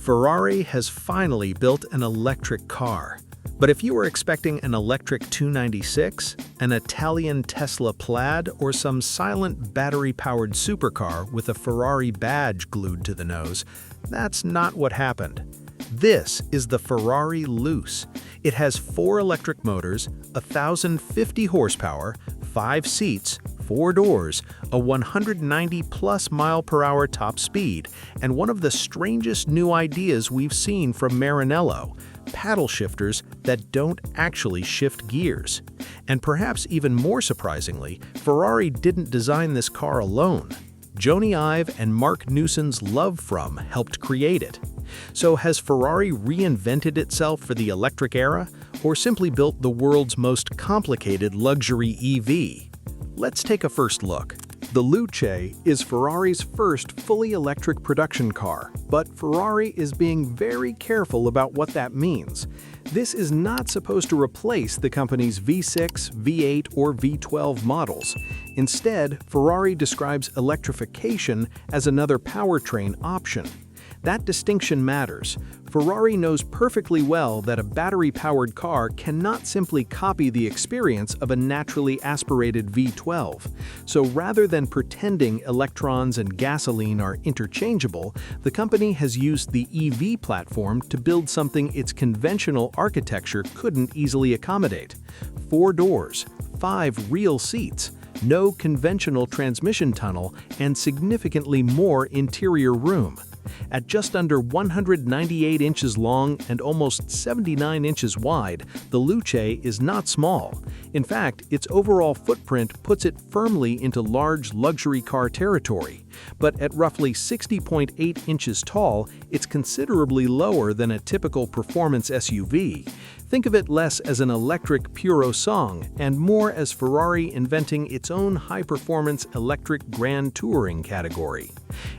Ferrari has finally built an electric car. But if you were expecting an electric 296, an Italian Tesla Plaid, or some silent battery-powered supercar with a Ferrari badge glued to the nose, that's not what happened. This is the Ferrari Luce. It has 4 electric motors, 1,050 horsepower, 5 seats, 4 doors, a 190+ mile-per-hour top speed, and one of the strangest new ideas we've seen from Maranello: paddle shifters that don't actually shift gears. And perhaps even more surprisingly, Ferrari didn't design this car alone. Jony and Marc Newson's LoveFrom helped create it. So has Ferrari reinvented itself for the electric era, or simply built the world's most complicated luxury EV? Let's take a first look. The Luce is Ferrari's first fully electric production car, but Ferrari is being very careful about what that means. This is not supposed to replace the company's V6, V8, or V12 models. Instead, Ferrari describes electrification as another powertrain option. That distinction matters. Ferrari knows perfectly well that a battery-powered car cannot simply copy the experience of a naturally aspirated V12. So rather than pretending electrons and gasoline are interchangeable, the company has used the EV platform to build something its conventional architecture couldn't easily accommodate. 4 doors, 5 real seats, no conventional transmission tunnel, and significantly more interior room. At just under 198 inches long and almost 79 inches wide, the Luce is not small. In fact, its overall footprint puts it firmly into large luxury car territory. But at roughly 60.8 inches tall, it's considerably lower than a typical performance SUV. Think of it less as an electric puro song and more as Ferrari inventing its own high-performance electric grand touring category.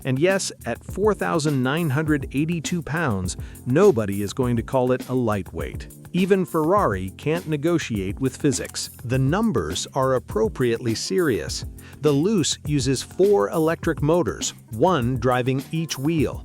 And yes, at 4,982 pounds, nobody is going to call it a lightweight. Even Ferrari can't negotiate with physics. The numbers are appropriately serious. The Luce uses 4 electric motors, 1 driving each wheel.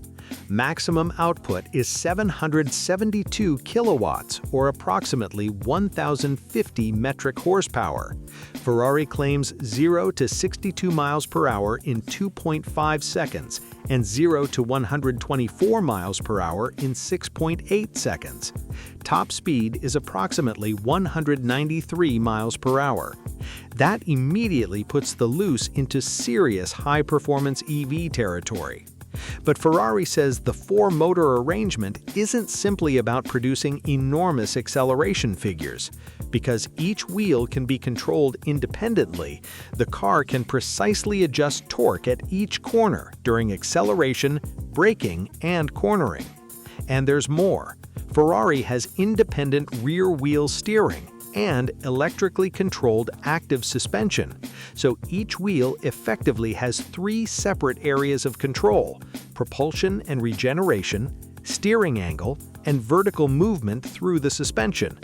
Maximum output is 772 kilowatts, or approximately 1,050 metric horsepower. Ferrari claims 0 to 62 miles per hour in 2.5 seconds and 0 to 124 miles per hour in 6.8 seconds. Top speed is approximately 193 miles per hour. That immediately puts the Luce into serious high-performance EV territory. But Ferrari says the 4-motor arrangement isn't simply about producing enormous acceleration figures. Because each wheel can be controlled independently, the car can precisely adjust torque at each corner during acceleration, braking, and cornering. And there's more. Ferrari has independent rear-wheel steering and electrically controlled active suspension, so each wheel effectively has 3 separate areas of control: propulsion and regeneration, steering angle, and vertical movement through the suspension.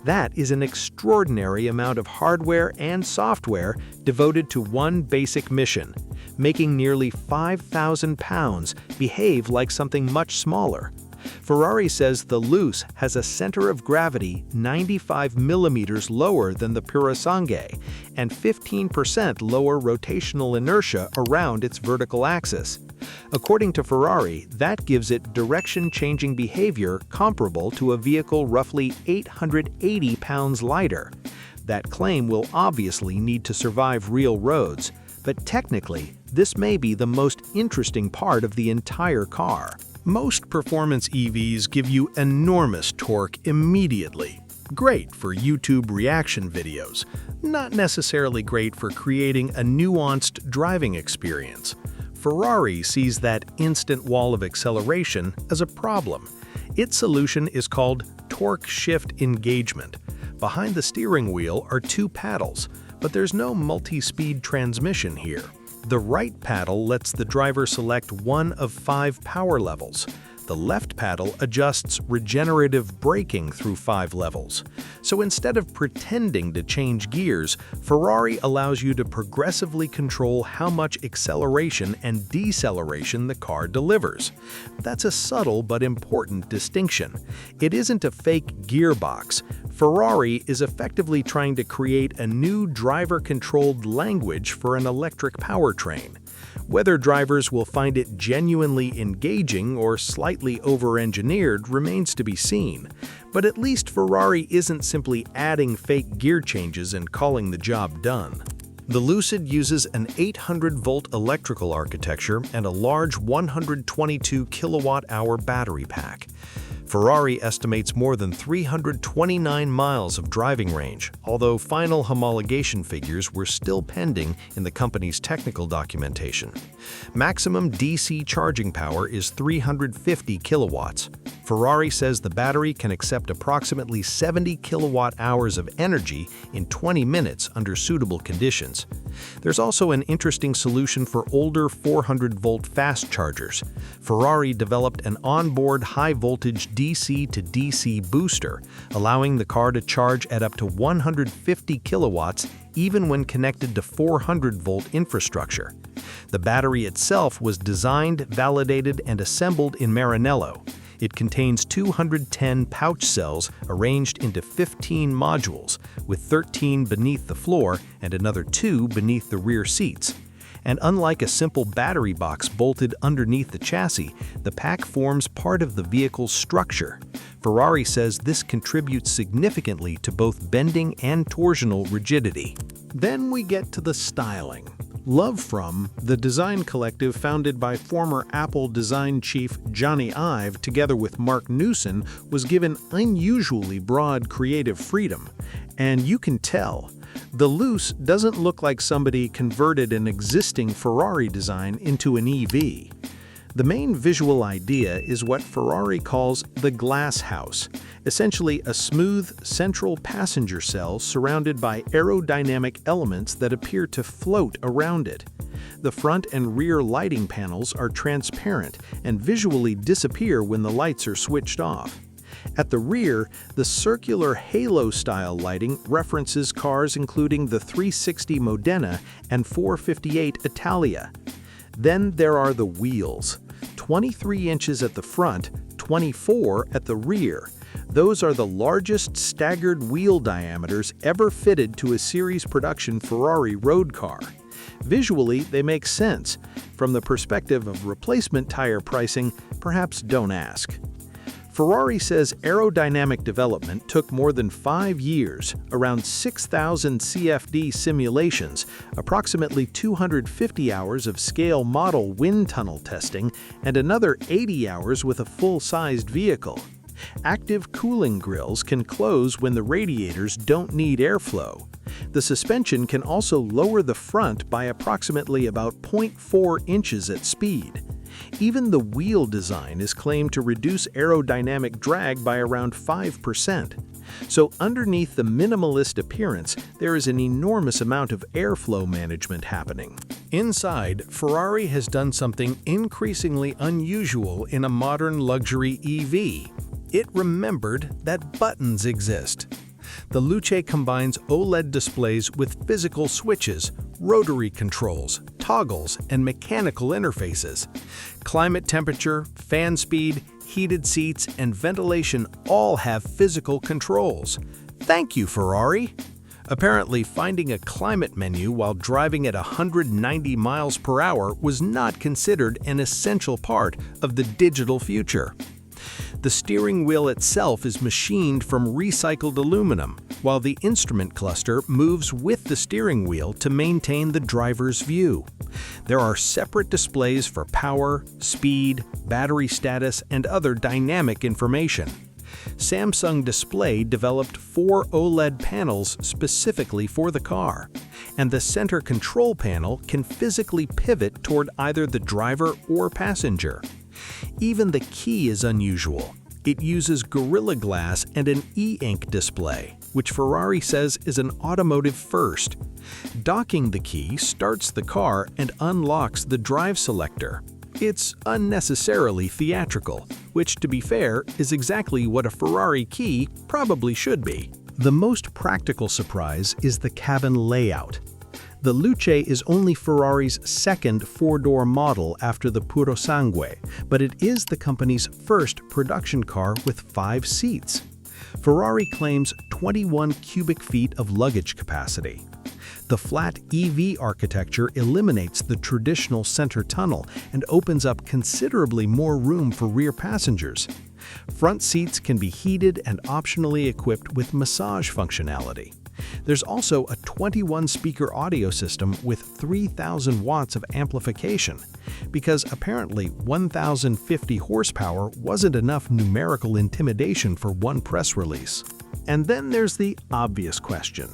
That is an extraordinary amount of hardware and software devoted to one basic mission: making nearly 5,000 pounds behave like something much smaller. Ferrari says the Luce has a center of gravity 95 millimeters lower than the Purosangue and 15% lower rotational inertia around its vertical axis. According to Ferrari, that gives it direction-changing behavior comparable to a vehicle roughly 880 pounds lighter. That claim will obviously need to survive real roads, but technically, this may be the most interesting part of the entire car. Most performance EVs give you enormous torque immediately. Great for YouTube reaction videos, not necessarily great for creating a nuanced driving experience. Ferrari sees that instant wall of acceleration as a problem. Its solution is called torque shift engagement. Behind the steering wheel are 2 paddles, but there's no multi-speed transmission here. The right paddle lets the driver select one of 5 power levels. The left paddle adjusts regenerative braking through 5 levels. So instead of pretending to change gears, Ferrari allows you to progressively control how much acceleration and deceleration the car delivers. That's a subtle but important distinction. It isn't a fake gearbox. Ferrari is effectively trying to create a new driver-controlled language for an electric powertrain. Whether drivers will find it genuinely engaging or slightly over-engineered remains to be seen, but at least Ferrari isn't simply adding fake gear changes and calling the job done. The Lucid uses an 800-volt electrical architecture and a large 122 kilowatt-hour battery pack. Ferrari estimates more than 329 miles of driving range, although final homologation figures were still pending in the company's technical documentation. Maximum DC charging power is 350 kilowatts. Ferrari says the battery can accept approximately 70 kilowatt-hours of energy in 20 minutes under suitable conditions. There's also an interesting solution for older 400-volt fast chargers. Ferrari developed an onboard high-voltage DC to DC booster, allowing the car to charge at up to 150 kilowatts even when connected to 400-volt infrastructure. The battery itself was designed, validated, and assembled in Maranello. It contains 210 pouch cells arranged into 15 modules, with 13 beneath the floor and another 2 beneath the rear seats. And unlike a simple battery box bolted underneath the chassis, the pack forms part of the vehicle's structure. Ferrari says this contributes significantly to both bending and torsional rigidity. Then we get to the styling. LoveFrom, the design collective founded by former Apple design chief Jony together with Marc Newson, was given unusually broad creative freedom. And you can tell. The Luce doesn't look like somebody converted an existing Ferrari design into an EV. The main visual idea is what Ferrari calls the glass house, essentially a smooth central passenger cell surrounded by aerodynamic elements that appear to float around it. The front and rear lighting panels are transparent and visually disappear when the lights are switched off. At the rear, the circular halo-style lighting references cars including the 360 Modena and 458 Italia. Then there are the wheels. 23 inches at the front, 24 at the rear. Those are the largest staggered wheel diameters ever fitted to a series production Ferrari road car. Visually, they make sense. From the perspective of replacement tire pricing, perhaps don't ask. Ferrari says aerodynamic development took more than 5 years, around 6,000 CFD simulations, approximately 250 hours of scale model wind tunnel testing, and another 80 hours with a full-sized vehicle. Active cooling grills can close when the radiators don't need airflow. The suspension can also lower the front by approximately about 0.4 inches at speed. Even the wheel design is claimed to reduce aerodynamic drag by around 5%. So underneath the minimalist appearance, there is an enormous amount of airflow management happening. Inside, Ferrari has done something increasingly unusual in a modern luxury EV. It remembered that buttons exist. The Luce combines OLED displays with physical switches, rotary controls, toggles, and mechanical interfaces. Climate temperature, fan speed, heated seats, and ventilation all have physical controls. Thank you, Ferrari! Apparently, finding a climate menu while driving at 190 miles per hour was not considered an essential part of the digital future. The steering wheel itself is machined from recycled aluminum, while the instrument cluster moves with the steering wheel to maintain the driver's view. There are separate displays for power, speed, battery status, and other dynamic information. Samsung Display developed 4 OLED panels specifically for the car, and the center control panel can physically pivot toward either the driver or passenger. Even the key is unusual. It uses Gorilla Glass and an e-ink display, which Ferrari says is an automotive first. Docking the key starts the car and unlocks the drive selector. It's unnecessarily theatrical, which, to be fair, is exactly what a Ferrari key probably should be. The most practical surprise is the cabin layout. The Luce is only Ferrari's second four-door model after the Purosangue, but it is the company's first production car with 5 seats. Ferrari claims 21 cubic feet of luggage capacity. The flat EV architecture eliminates the traditional center tunnel and opens up considerably more room for rear passengers. Front seats can be heated and optionally equipped with massage functionality. There's also a 21-speaker audio system with 3,000 watts of amplification, because apparently 1,050 horsepower wasn't enough numerical intimidation for one press release. And then there's the obvious question.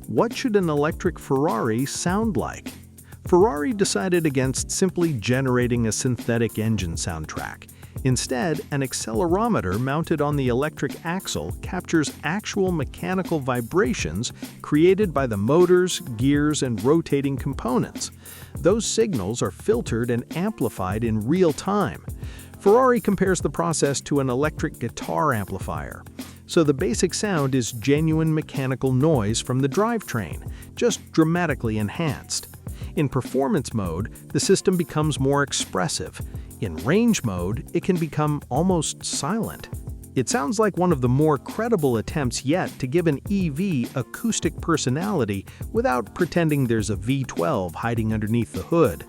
What should an electric Ferrari sound like? Ferrari decided against simply generating a synthetic engine soundtrack. Instead, an accelerometer mounted on the electric axle captures actual mechanical vibrations created by the motors, gears, and rotating components. Those signals are filtered and amplified in real time. Ferrari compares the process to an electric guitar amplifier. So the basic sound is genuine mechanical noise from the drivetrain, just dramatically enhanced. In performance mode, the system becomes more expressive. In range mode, it can become almost silent. It sounds like one of the more credible attempts yet to give an EV acoustic personality without pretending there's a V12 hiding underneath the hood.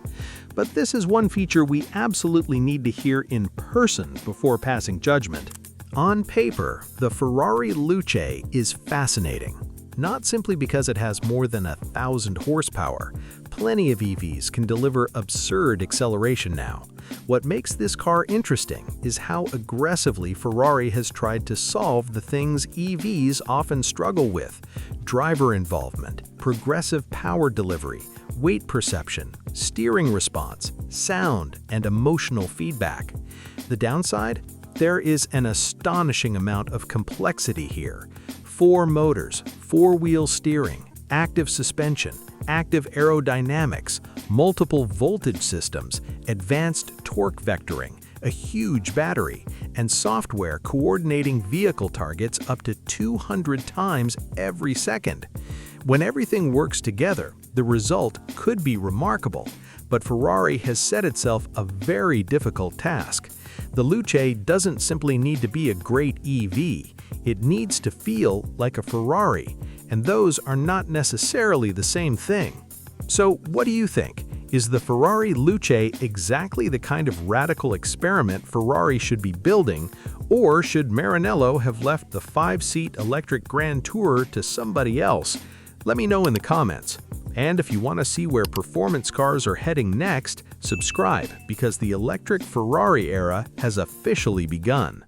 But this is one feature we absolutely need to hear in person before passing judgment. On paper, the Ferrari Luce is fascinating, not simply because it has more than 1,000 horsepower. Plenty of EVs can deliver absurd acceleration now. What makes this car interesting is how aggressively Ferrari has tried to solve the things EVs often struggle with: driver involvement, progressive power delivery, weight perception, steering response, sound, and emotional feedback. The downside? There is an astonishing amount of complexity here. 4 motors, 4-wheel steering, active suspension, active aerodynamics, multiple voltage systems, advanced torque vectoring, a huge battery, and software coordinating vehicle targets up to 200 times every second. When everything works together, the result could be remarkable, but Ferrari has set itself a very difficult task. The Luce doesn't simply need to be a great EV, it needs to feel like a Ferrari, and those are not necessarily the same thing. So what do you think? Is the Ferrari Luce exactly the kind of radical experiment Ferrari should be building, or should Maranello have left the 5-seat electric Grand Tourer to somebody else? Let me know in the comments. And if you want to see where performance cars are heading next, subscribe, because the electric Ferrari era has officially begun.